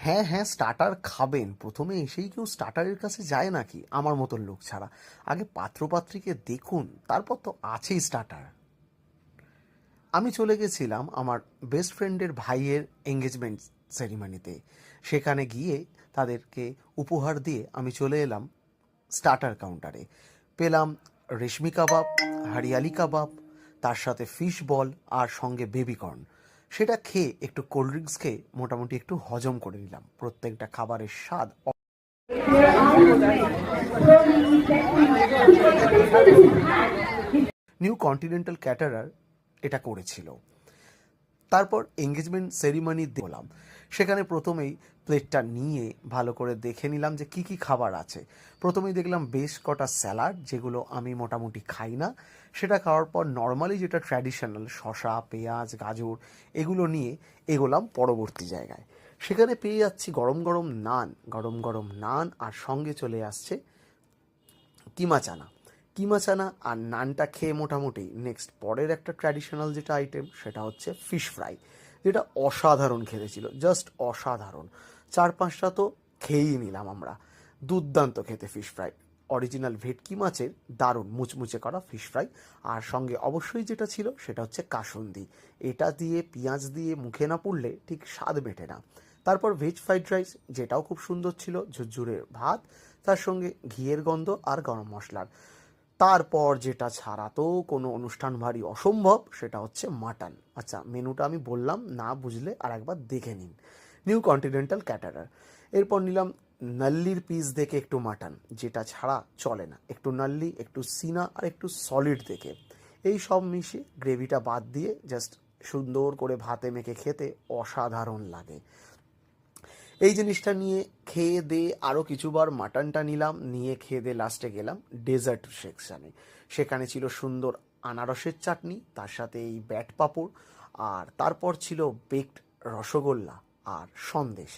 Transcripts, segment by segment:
হ্যাঁ হ্যাঁ, স্টার্টার খাবেন, প্রথমে এসেই কেউ স্টার্টারের কাছে যায় নাকি আমার মতন লোক ছাড়া? আগে পাত্রপাত্রীকে দেখুন, তারপর তো আছেই স্টার্টার। আমি চলে গেছিলাম আমার বেস্ট ফ্রেন্ডের ভাইয়ের এঙ্গেজমেন্ট সেরিমনিতে। সেখানে গিয়ে তাদেরকে উপহার দিয়ে আমি চলে এলাম স্টার্টার কাউন্টারে। পেলাম রেশমি কাবাব, হরিয়ালি কাবাব, তার সাথে ফিশ বল আর সঙ্গে বেবিকর্ন। সেটা খেয়ে একটু কোল্ড ড্রিঙ্কস খেয়ে মোটামুটি একটু হজম করে নিলাম। প্রত্যেকটা খাবারের স্বাদ নিউ কন্টিনেন্টাল ক্যাটারার এটা করেছিল। তারপর এঙ্গেজমেন্ট সেরিমনি দেখলাম। সেখানে প্রথমেই প্লেটটা নিয়ে ভালো করে দেখে নিলাম যে কি কি খাবার আছে। প্রথমেই দেখলাম বেশ কটা স্যালাড, যেগুলো আমি মোটামুটি খাই না। সেটা খাওয়ার পর নর্মালি যেটা ট্র্যাডিশনাল শসা, পেঁয়াজ, গাজর, এগুলো নিয়ে এগোলাম পরবর্তী জায়গায়। সেখানে পেয়ে যাচ্ছি গরম গরম নান, গরম গরম নান, আর সঙ্গে চলে আসছে কিমা চানা। কিমা চানা আর নানটা খেয়ে মোটামুটি নেক্সট পরের একটা ট্র্যাডিশনাল যেটা আইটেম, সেটা হচ্ছে ফিশ ফ্রাই, যেটা অসাধারণ খেতে ছিল, জাস্ট অসাধারণ। চার পাঁচটা তো খেয়েই নিলাম আমরা। দুর্দান্ত খেতে ফিশ ফ্রাই, অরিজিনাল ভেটকি মাছের দারুণ মুচমুচে করা ফিশ ফ্রাই। আর সঙ্গে অবশ্যই যেটা ছিল সেটা হচ্ছে কাসুন্দি। এটা দিয়ে পেঁয়াজ দিয়ে মুখে না পুড়লে ঠিক স্বাদ মেটে না। তারপর ভেজ ফ্রাইড রাইস, যেটাও খুব সুন্দর ছিল, ঝুরঝুরে ভাত, তার সঙ্গে ঘিয়ের গন্ধ আর গরম মশলার। তারপর যেটা ছাড়া তো কোনো অনুষ্ঠান ভারী অসম্ভব, সেটা হচ্ছে মাটন। আচ্ছা, মেনুটা আমি বললাম, না বুঝলে আর একবার দেখে নিন। New continental caterer. এরপর নিলাম নাল্লির পিস দেখে একটু মাটন, যেটা ছাড়া চলে না, একটু নাল্লি, একটু সিনা আর একটু সলিড দেখে। এই সব মিশিয়ে গ্রেভিটা বাদ দিয়ে জাস্ট সুন্দর করে ভাতে মেখে খেতে অসাধারণ লাগে। এই জিনিসটা নিয়ে খেয়ে দিয়ে আরও কিছুবার মাটনটা নিলাম, নিয়ে খেয়ে দিয়ে লাস্টে গেলাম ডেজার্ট সেকশানে। সেখানে ছিল সুন্দর আনারসের চাটনি, তার সাথে এই ব্যাট পাঁপড়, আর তারপর ছিল বেকড রসগোল্লা আর সন্দেশ।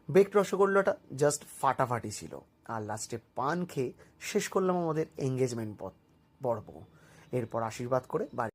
বেকড রসগোল্লাটা জাস্ট ফাটাফাটি ছিল। আর লাস্টে পান খেয়ে শেষ করলাম আমাদের এঙ্গেজমেন্ট পর্ব। এরপর আশীর্বাদ করে বাড়ি।